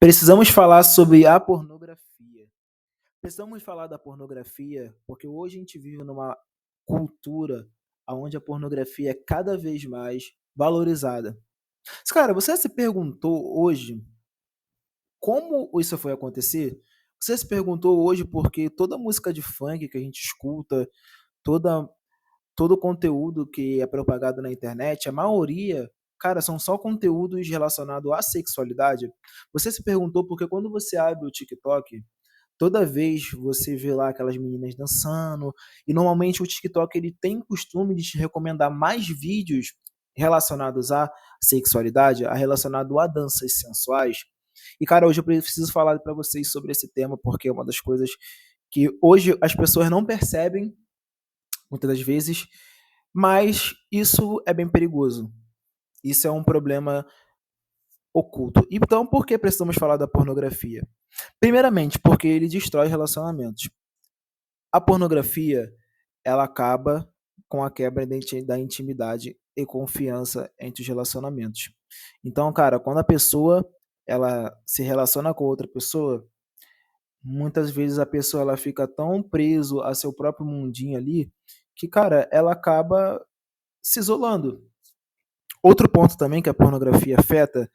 Precisamos falar sobre a pornografia. Precisamos falar da pornografia porque hoje a gente vive numa cultura onde a pornografia é cada vez mais valorizada. Cara, você já se perguntou hoje como isso foi acontecer? Você se perguntou hoje porque toda música de funk que a gente escuta, toda todo o conteúdo que é propagado na internet, a maioria, cara, são só conteúdos relacionados à sexualidade. Você se perguntou porque quando você abre o TikTok, toda vez você vê lá aquelas meninas dançando, e normalmente o TikTok ele tem costume de te recomendar mais vídeos relacionados à sexualidade, relacionado a danças sensuais. E cara, hoje eu preciso falar para vocês sobre esse tema porque é uma das coisas que hoje as pessoas não percebem muitas das vezes, mas isso é bem perigoso. Isso é um problema oculto. Então, por que precisamos falar da pornografia? Primeiramente, porque ele destrói relacionamentos. A pornografia, ela acaba com a quebra da intimidade e confiança entre os relacionamentos. Então, cara, quando a pessoa ela se relaciona com outra pessoa, muitas vezes a pessoa ela fica tão preso a seu próprio mundinho ali que, cara, ela acaba se isolando. Outro ponto também que a pornografia afeta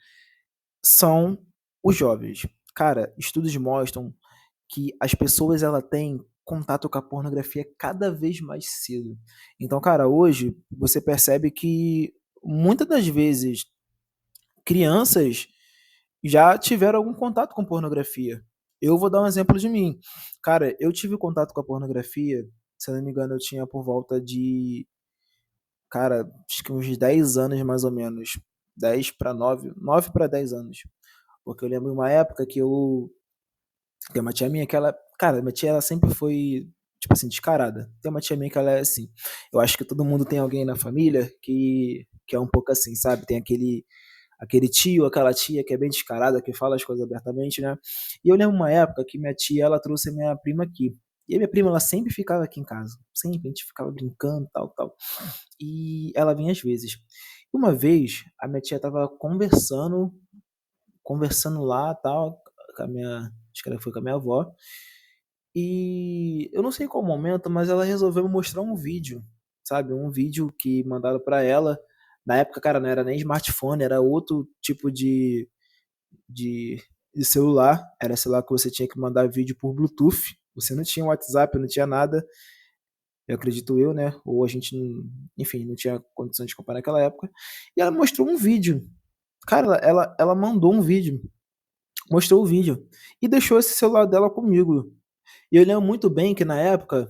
são os jovens. Cara, estudos mostram que as pessoas ela têm contato com a pornografia cada vez mais cedo. Então, cara, hoje você percebe que muitas das vezes crianças já tiveram algum contato com pornografia. Eu vou dar um exemplo de mim. Cara, eu tive contato com a pornografia, se eu não me engano, eu tinha por volta de, cara, acho que uns 10 anos mais ou menos. 10 para 9, 9 para 10 anos. Porque eu lembro uma época que eu tem uma tia minha que ela, cara, minha tia ela sempre foi, tipo assim, descarada. Tem uma tia minha que ela é assim. Eu acho que todo mundo tem alguém na família que é um pouco assim, sabe? Tem aquele tio, aquela tia que é bem descarada, que fala as coisas abertamente, né? E eu lembro uma época que minha tia, ela trouxe a minha prima aqui. E a minha prima, ela sempre ficava aqui em casa. Sempre, a gente ficava brincando, tal, tal. E ela vinha às vezes. Uma vez, a minha tia tava conversando lá, tal, com a minha, acho que ela foi com a minha avó, e eu não sei em qual momento, mas ela resolveu me mostrar um vídeo, sabe? Um vídeo que mandaram pra ela. Na época, cara, não era nem smartphone, era outro tipo de, de celular. Era celular que você tinha que mandar vídeo por Bluetooth. Você não tinha WhatsApp, não tinha nada, eu acredito eu, né? Ou a gente, enfim, não tinha condição de comprar naquela época. E ela mostrou um vídeo. Cara, ela mandou um vídeo, mostrou o vídeo e deixou esse celular dela comigo. E eu lembro muito bem que na época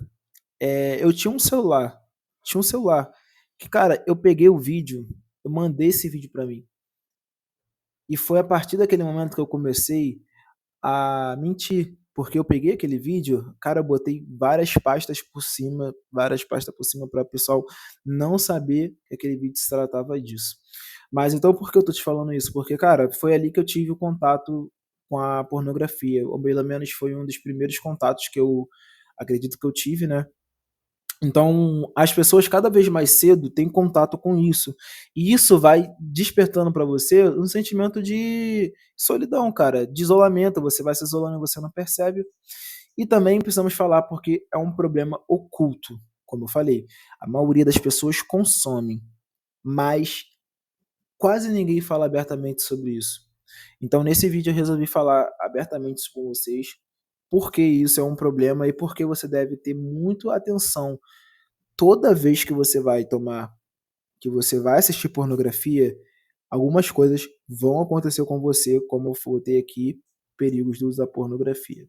eu tinha um celular que, cara, eu peguei o vídeo, eu mandei esse vídeo pra mim. E foi a partir daquele momento que eu comecei a mentir, porque eu peguei aquele vídeo, cara, eu botei várias pastas por cima para o pessoal não saber que aquele vídeo se tratava disso. Mas então por que eu tô te falando isso? Porque, cara, foi ali que eu tive o contato com a pornografia, ou pelo menos foi um dos primeiros contatos que eu acredito que eu tive, né? Então, as pessoas cada vez mais cedo têm contato com isso. E isso vai despertando para você um sentimento de solidão, cara, de isolamento. Você vai se isolando e você não percebe. E também precisamos falar porque é um problema oculto, como eu falei. A maioria das pessoas consomem, mas quase ninguém fala abertamente sobre isso. Então, nesse vídeo eu resolvi falar abertamente com vocês porque isso é um problema e porque você deve ter muito atenção toda vez que você vai assistir pornografia, algumas coisas vão acontecer com você, como eu falei aqui, perigos do uso da pornografia.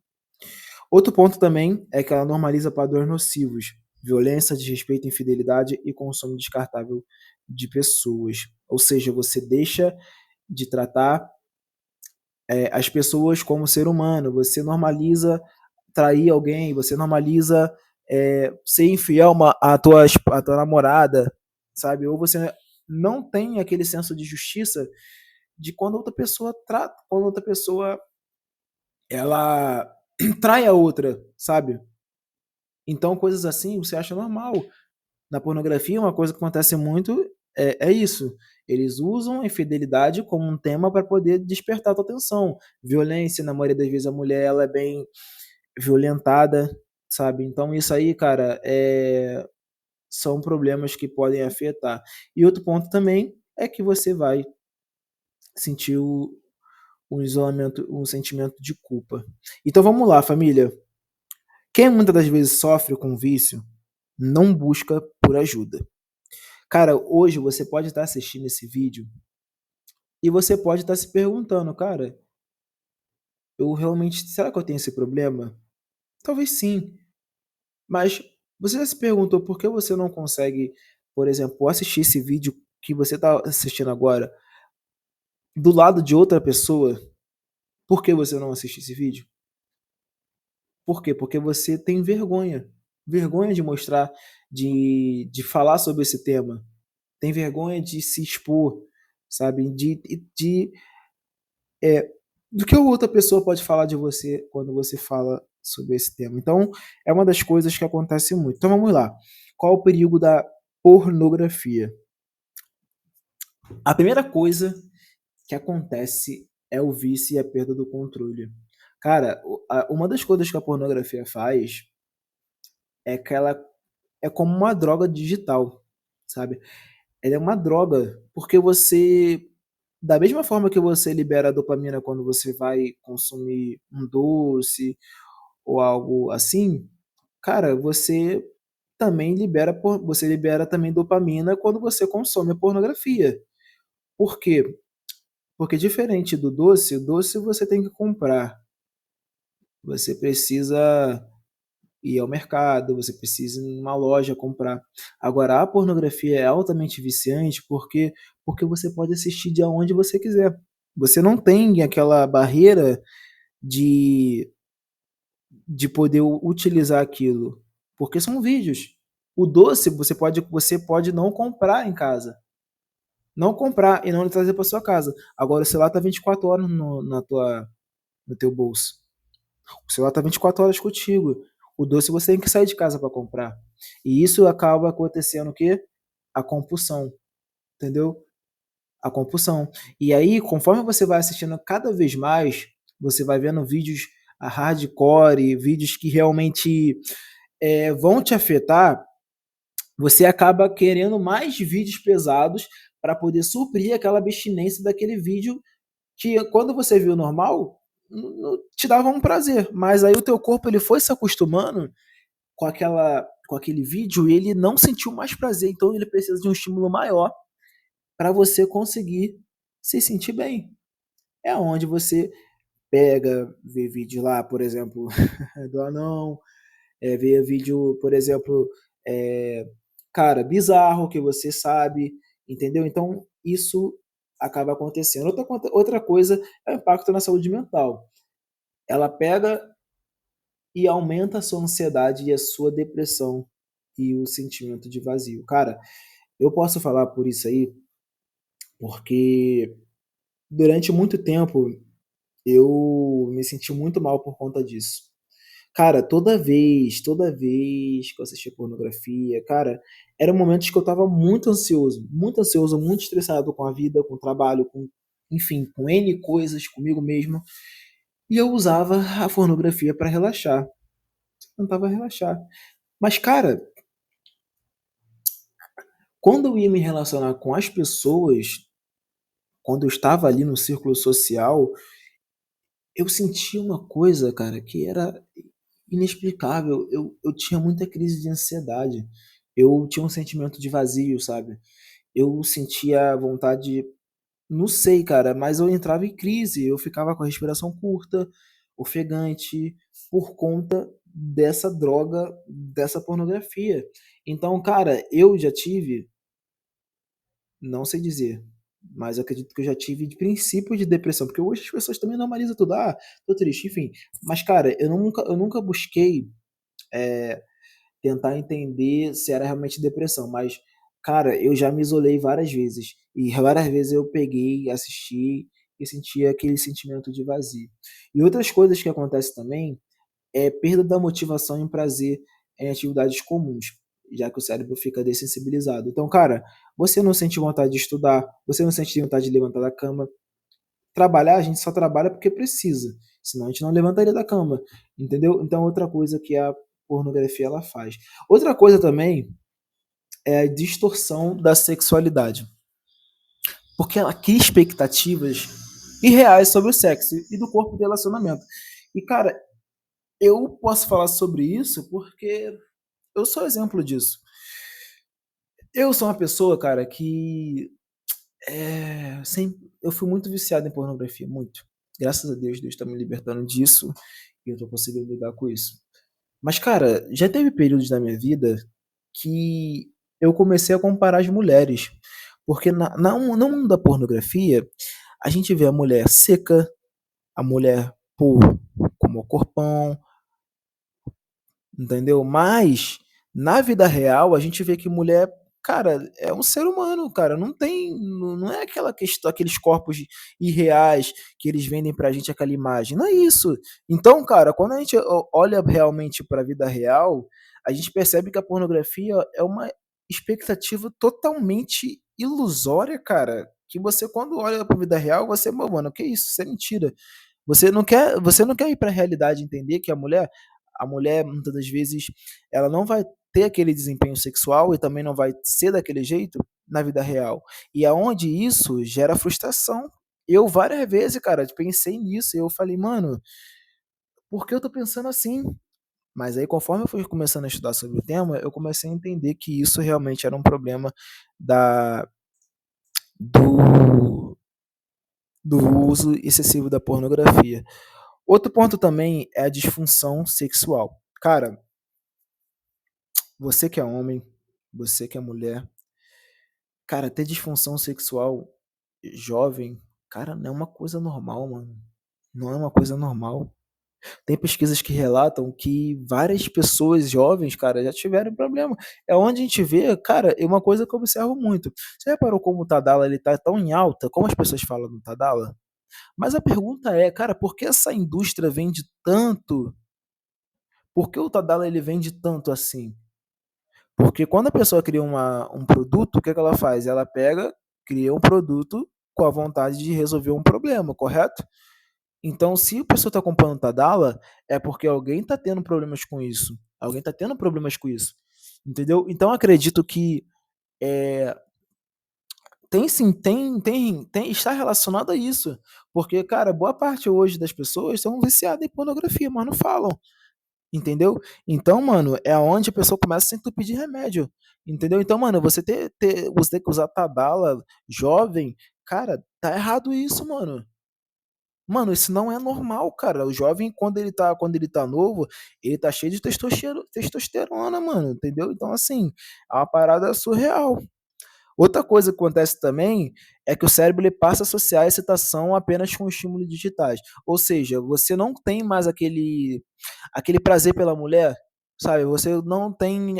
Outro ponto também é que ela normaliza padrões nocivos, violência, desrespeito, infidelidade e consumo descartável de pessoas. Ou seja, você deixa de tratar as pessoas como ser humano, você normaliza trair alguém, você normaliza ser infiel a tua namorada, sabe? Ou você não tem aquele senso de justiça de quando outra pessoa ela trai a outra, sabe? Então coisas assim você acha normal. Na pornografia uma coisa que acontece muito é isso. Eles usam a infidelidade como um tema para poder despertar a tua atenção. Violência, na maioria das vezes a mulher ela é bem violentada, sabe? Então isso aí, cara, são problemas que podem afetar. E outro ponto também é que você vai sentir um isolamento, um sentimento de culpa. Então vamos lá, família. Quem muitas das vezes sofre com vício não busca por ajuda. Cara, hoje você pode estar assistindo esse vídeo e você pode estar se perguntando, cara, eu realmente, será que eu tenho esse problema? Talvez sim, mas você já se perguntou por que você não consegue, por exemplo, assistir esse vídeo que você está assistindo agora do lado de outra pessoa? Por que você não assiste esse vídeo? Por quê? Porque você tem vergonha. Vergonha de mostrar, de falar sobre esse tema. Tem vergonha de se expor, sabe? É, do que a outra pessoa pode falar de você quando você fala sobre esse tema. Então, é uma das coisas que acontece muito. Então, vamos lá. Qual o perigo da pornografia? A primeira coisa que acontece é o vício e a perda do controle. Cara, uma das coisas que a pornografia faz é que ela é como uma droga digital, sabe? Ela é uma droga, porque você, da mesma forma que você libera a dopamina quando você vai consumir um doce ou algo assim, cara, você libera também dopamina quando você consome a pornografia. Por quê? Porque diferente do doce, o doce você tem que comprar. Você precisa ir ao mercado, você precisa ir numa loja comprar. Agora, a pornografia é altamente viciante porque você pode assistir de onde você quiser. Você não tem aquela barreira de, de poder utilizar aquilo, porque são vídeos. O doce você pode não comprar em casa. Não comprar e não trazer para sua casa. Agora o celular está 24 horas no teu bolso. O celular está 24 horas contigo. O doce você tem que sair de casa para comprar. E isso acaba acontecendo o quê? A compulsão, entendeu? A compulsão. E aí, conforme você vai assistindo cada vez mais, você vai vendo vídeos a hardcore, vídeos que realmente vão te afetar, você acaba querendo mais vídeos pesados para poder suprir aquela abstinência daquele vídeo que quando você viu normal, te dava um prazer, mas aí o teu corpo ele foi se acostumando com aquele vídeo e ele não sentiu mais prazer, então ele precisa de um estímulo maior para você conseguir se sentir bem. É onde você pega, vê vídeo lá, por exemplo, do anão, vê vídeo, por exemplo, é, cara, bizarro que você sabe, entendeu? Então isso acaba acontecendo. Outra coisa é o impacto na saúde mental. Ela pega e aumenta a sua ansiedade e a sua depressão e o sentimento de vazio. Cara, eu posso falar por isso aí, porque durante muito tempo eu me senti muito mal por conta disso. Cara, toda vez que eu assistia pornografia, cara, eram momentos que eu tava muito ansioso, muito estressado com a vida, com o trabalho, enfim, com N coisas comigo mesmo. E eu usava a pornografia para relaxar. Tentava relaxar. Mas, cara, quando eu ia me relacionar com as pessoas, quando eu estava ali no círculo social, eu sentia uma coisa, cara, que era inexplicável. Eu tinha muita crise de ansiedade. Eu tinha um sentimento de vazio, sabe? Eu sentia vontade, não sei, cara, mas eu entrava em crise. Eu ficava com a respiração curta, ofegante, por conta dessa droga, dessa pornografia. Então, cara, eu já tive, não sei dizer, mas eu acredito que eu já tive de princípio de depressão, porque hoje as pessoas também normalizam tudo, tô triste, enfim. Mas, cara, eu nunca busquei tentar entender se era realmente depressão, mas, cara, eu já me isolei várias vezes, e várias vezes eu peguei, assisti e senti aquele sentimento de vazio. E outras coisas que acontecem também é perda da motivação e prazer em atividades comuns. já que o cérebro fica dessensibilizado. Então, cara, você não sente vontade de estudar, você não sente vontade de levantar da cama. Trabalhar, a gente só trabalha porque precisa, senão a gente não levantaria da cama, entendeu? Então, outra coisa que a pornografia ela faz. Outra coisa também é a distorção da sexualidade, porque ela cria expectativas irreais sobre o sexo e do corpo do relacionamento. E, cara, eu posso falar sobre isso porque eu sou exemplo disso. Eu sou uma pessoa, cara, que eu fui muito viciado em pornografia, muito. Graças a Deus, Deus está me libertando disso e eu tô conseguindo lidar com isso. Mas, cara, já teve períodos da minha vida que eu comecei a comparar as mulheres. Porque no mundo da pornografia, a gente vê a mulher seca, a mulher, pô, com o corpão, entendeu? Mas na vida real a gente vê que mulher, cara, é um ser humano, cara, não é aquela questão, aqueles corpos irreais que eles vendem pra gente aquela imagem, não é isso. Então, cara, quando a gente olha realmente pra vida real, a gente percebe que a pornografia é uma expectativa totalmente ilusória, cara, que você quando olha pra vida real, você, mano, que isso? Isso é mentira. Você não quer ir para a realidade e entender que a mulher muitas das vezes ela não vai ter aquele desempenho sexual e também não vai ser daquele jeito na vida real. E aonde isso gera frustração. Eu várias vezes, cara, pensei nisso e eu falei, mano, por que eu tô pensando assim? Mas aí, conforme eu fui começando a estudar sobre o tema, eu comecei a entender que isso realmente era um problema da, do, do uso excessivo da pornografia. Outro ponto também é a disfunção sexual. Cara, você que é homem, você que é mulher, cara, ter disfunção sexual jovem, cara, não é uma coisa normal, mano. Não é uma coisa normal. Tem pesquisas que relatam que várias pessoas jovens, cara, já tiveram problema. É onde a gente vê, cara, é uma coisa que eu observo muito. Você reparou como o Tadala ele tá tão em alta? Como as pessoas falam do Tadala? Mas a pergunta é, cara, por que essa indústria vende tanto? Por que o Tadala ele vende tanto assim? Porque quando a pessoa cria um produto, o que, é que ela faz? Ela pega, cria um produto com a vontade de resolver um problema, correto? Então, se a pessoa está comprando Tadala, é porque alguém está tendo problemas com isso. Alguém está tendo problemas com isso. Entendeu? Então, acredito que é, tem sim, está relacionado a isso. Porque, cara, boa parte hoje das pessoas são viciadas em pornografia, mas não falam. Entendeu? Então, mano, é onde a pessoa começa a se entupir de remédio. Entendeu? Então, mano, você ter que usar Tadala jovem, cara, tá errado isso, mano. Mano, isso não é normal, cara. O jovem, quando ele tá novo, ele tá cheio de testosterona, mano, entendeu? Então, assim, é uma parada surreal. Outra coisa que acontece também é que o cérebro ele passa a associar a excitação apenas com estímulos digitais. Ou seja, você não tem mais aquele prazer pela mulher, sabe? Você não tem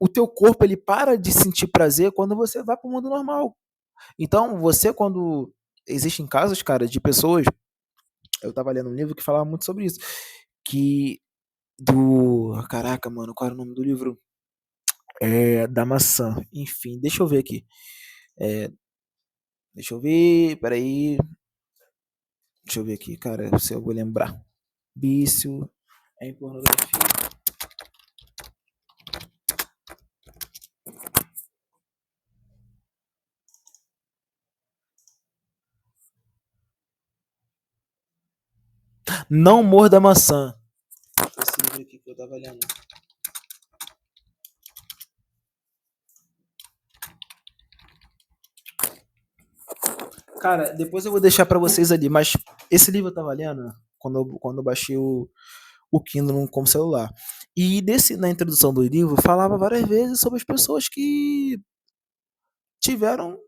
o teu corpo ele para de sentir prazer quando você vai para o mundo normal. Então, você quando existem casos, cara, de pessoas, eu tava lendo um livro que falava muito sobre isso, que caraca, mano, qual era o nome do livro? Da maçã. Enfim, deixa eu ver aqui. É, deixa eu ver, peraí. Deixa eu ver aqui, cara, se eu vou lembrar. Vício em pornografia. Não morda a maçã. Esse livro aqui que eu tava lendo. Cara, depois eu vou deixar pra vocês ali, mas esse livro eu tava lendo quando eu baixei o Kindle como celular. E na introdução do livro falava várias vezes sobre as pessoas que tiveram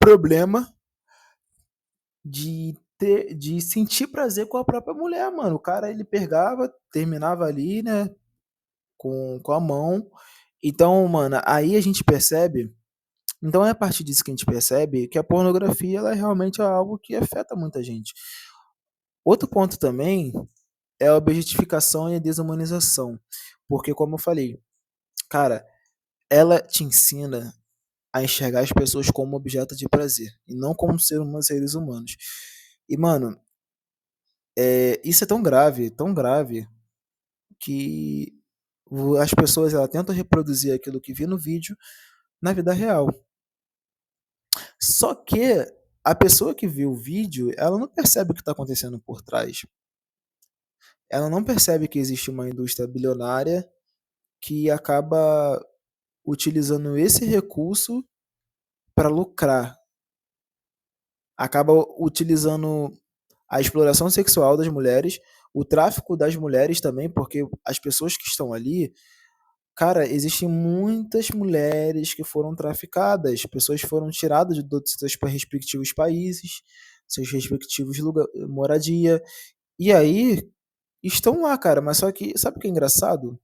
problema de sentir prazer com a própria mulher, mano. O cara ele pegava, terminava ali, né, com a mão. Então, mano, aí a gente percebe. Então é a partir disso que a gente percebe que a pornografia ela realmente é algo que afeta muita gente. Outro ponto também é a objetificação e a desumanização. Porque, como eu falei, cara, ela te ensina a enxergar as pessoas como objeto de prazer e não como seres humanos. E, mano, isso é tão grave, que as pessoas ela tentam reproduzir aquilo que vê no vídeo na vida real. Só que a pessoa que vê o vídeo, ela não percebe o que está acontecendo por trás. Ela não percebe que existe uma indústria bilionária que acaba utilizando esse recurso para lucrar, acaba utilizando a exploração sexual das mulheres, o tráfico das mulheres também, porque as pessoas que estão ali, cara, existem muitas mulheres que foram traficadas, pessoas foram tiradas dos seus respectivos países, seus respectivos lugar, moradia, e aí estão lá, cara, mas só que, sabe o que é engraçado?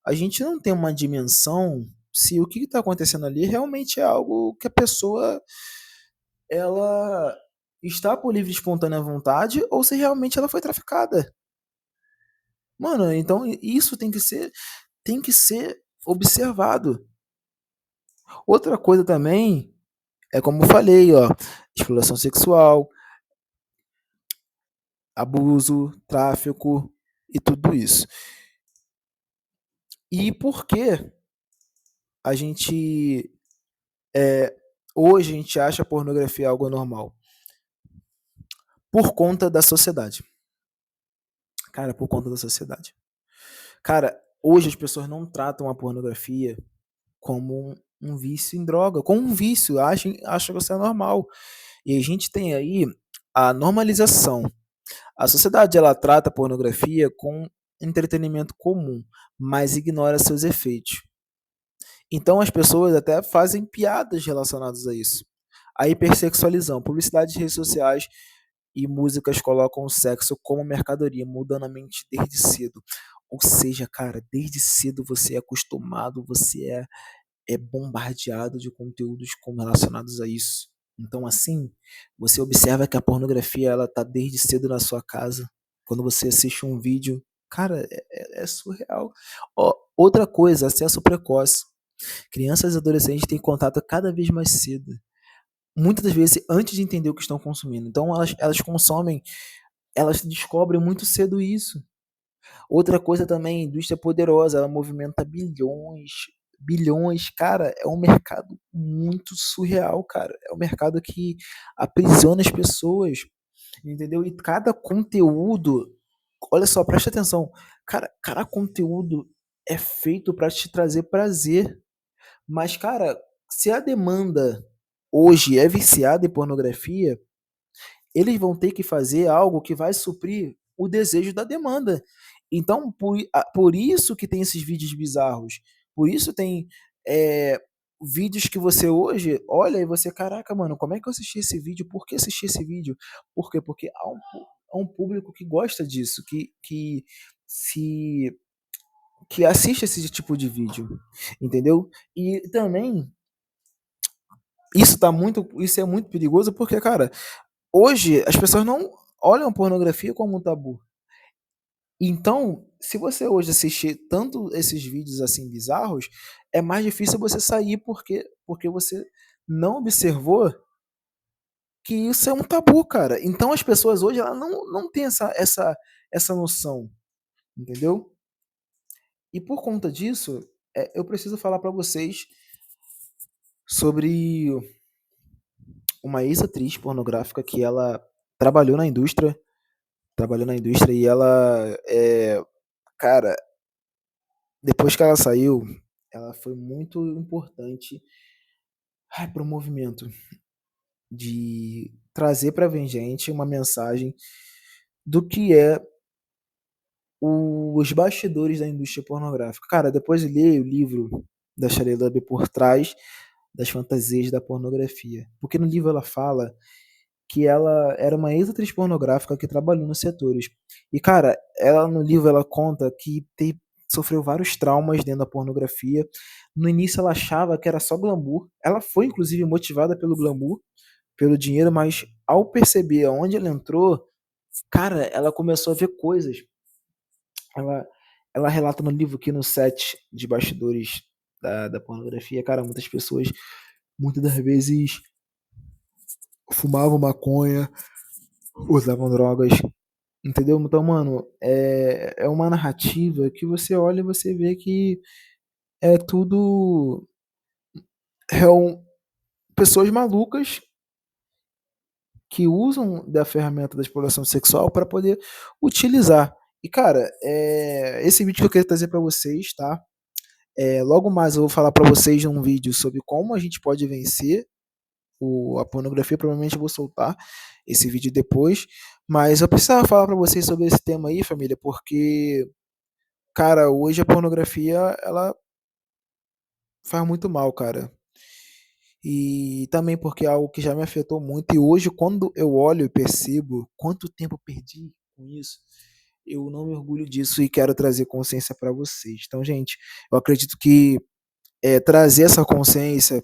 A gente não tem uma dimensão se o que está acontecendo ali realmente é algo que a pessoa ela está por livre e espontânea vontade ou se realmente ela foi traficada. Mano, então isso tem que ser observado. Outra coisa também é como eu falei, ó, exploração sexual, abuso, tráfico e tudo isso. E por que a gente hoje a gente acha a pornografia algo normal? Por conta da sociedade. Cara, por conta da sociedade. Cara, hoje as pessoas não tratam a pornografia como um vício em droga, como um vício, acham que isso é normal. E a gente tem aí a normalização. A sociedade ela trata a pornografia com entretenimento comum, mas ignora seus efeitos. Então as pessoas até fazem piadas relacionadas a isso. A hipersexualização, publicidade de redes sociais e músicas colocam o sexo como mercadoria, mudando a mente desde cedo. Ou seja, cara, desde cedo você é acostumado, é bombardeado de conteúdos como relacionados a isso. Então, assim, você observa que a pornografia ela tá desde cedo na sua casa. Quando você assiste um vídeo, cara, é surreal. Ó, outra coisa, acesso precoce. Crianças e adolescentes têm contato cada vez mais cedo. Muitas das vezes antes de entender o que estão consumindo. Então, elas consomem, elas descobrem muito cedo isso. Outra coisa também, indústria poderosa, ela movimenta bilhões, bilhões, cara, é um mercado muito surreal, cara. É um mercado que aprisiona as pessoas, entendeu? E cada conteúdo, olha só, presta atenção, cara, cada conteúdo é feito para te trazer prazer. Mas, cara, se a demanda hoje é viciada em pornografia, eles vão ter que fazer algo que vai suprir o desejo da demanda. Então, por isso que tem esses vídeos bizarros. Por isso tem é, vídeos que você hoje olha e você, caraca, mano, como é que eu assisti esse vídeo? Por que assisti esse vídeo? Por quê? Porque há um público que gosta disso, se que assiste esse tipo de vídeo, entendeu? E também isso é muito perigoso porque, cara, hoje as pessoas não olham pornografia como um tabu. Então, se você hoje assistir tanto esses vídeos assim bizarros, é mais difícil você sair porque você não observou que isso é um tabu, cara. Então as pessoas hoje ela não têm essa noção, entendeu? E por conta disso, eu preciso falar para vocês sobre uma ex-atriz pornográfica que ela trabalhou na indústria, trabalhou na indústria e ela, cara, depois que ela saiu, ela foi muito importante para o movimento de trazer para a gente uma mensagem do que é os bastidores da indústria pornográfica. Cara, depois de ler o livro da Shelley Lubbe Por Trás das Fantasias da Pornografia, porque no livro ela fala que ela era uma ex-atriz pornográfica que trabalhou nos setores. E, cara, ela no livro ela conta que sofreu vários traumas dentro da pornografia. No início ela achava que era só glamour. Ela foi, inclusive, motivada pelo glamour, pelo dinheiro, mas ao perceber aonde ela entrou, cara, ela começou a ver coisas. ela, ela relata no livro que no set de bastidores da pornografia, cara, muitas pessoas, muitas das vezes, fumavam maconha, usavam drogas, entendeu? Então, mano, é uma narrativa que você olha e você vê que é tudo é pessoas malucas que usam da ferramenta da exploração sexual para poder utilizar. E, cara, esse vídeo que eu queria trazer para vocês, tá? Logo mais eu vou falar para vocês num vídeo sobre como a gente pode vencer a pornografia. Provavelmente eu vou soltar esse vídeo depois. Mas eu precisava falar para vocês sobre esse tema aí, família, porque, cara, hoje a pornografia, ela faz muito mal, cara. E também porque é algo que já me afetou muito. E hoje, quando eu olho e percebo quanto tempo eu perdi com isso, eu não me orgulho disso e quero trazer consciência para vocês. Então, gente, eu acredito que trazer essa consciência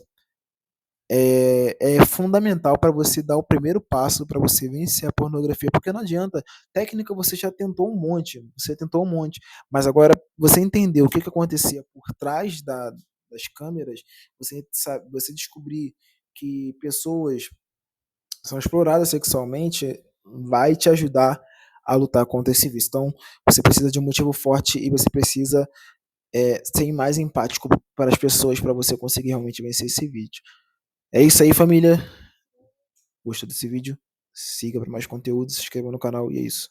é fundamental para você dar o primeiro passo para você vencer a pornografia, porque não adianta. Técnica você já tentou um monte, você tentou um monte, mas agora você entendeu o que acontecia por trás das câmeras, você sabe, você descobrir que pessoas são exploradas sexualmente, vai te ajudar a lutar contra esse vício. Então, você precisa de um motivo forte e você precisa ser mais empático para as pessoas para você conseguir realmente vencer esse vídeo. É isso aí, família. Gostou desse vídeo? Siga para mais conteúdo, se inscreva no canal e é isso.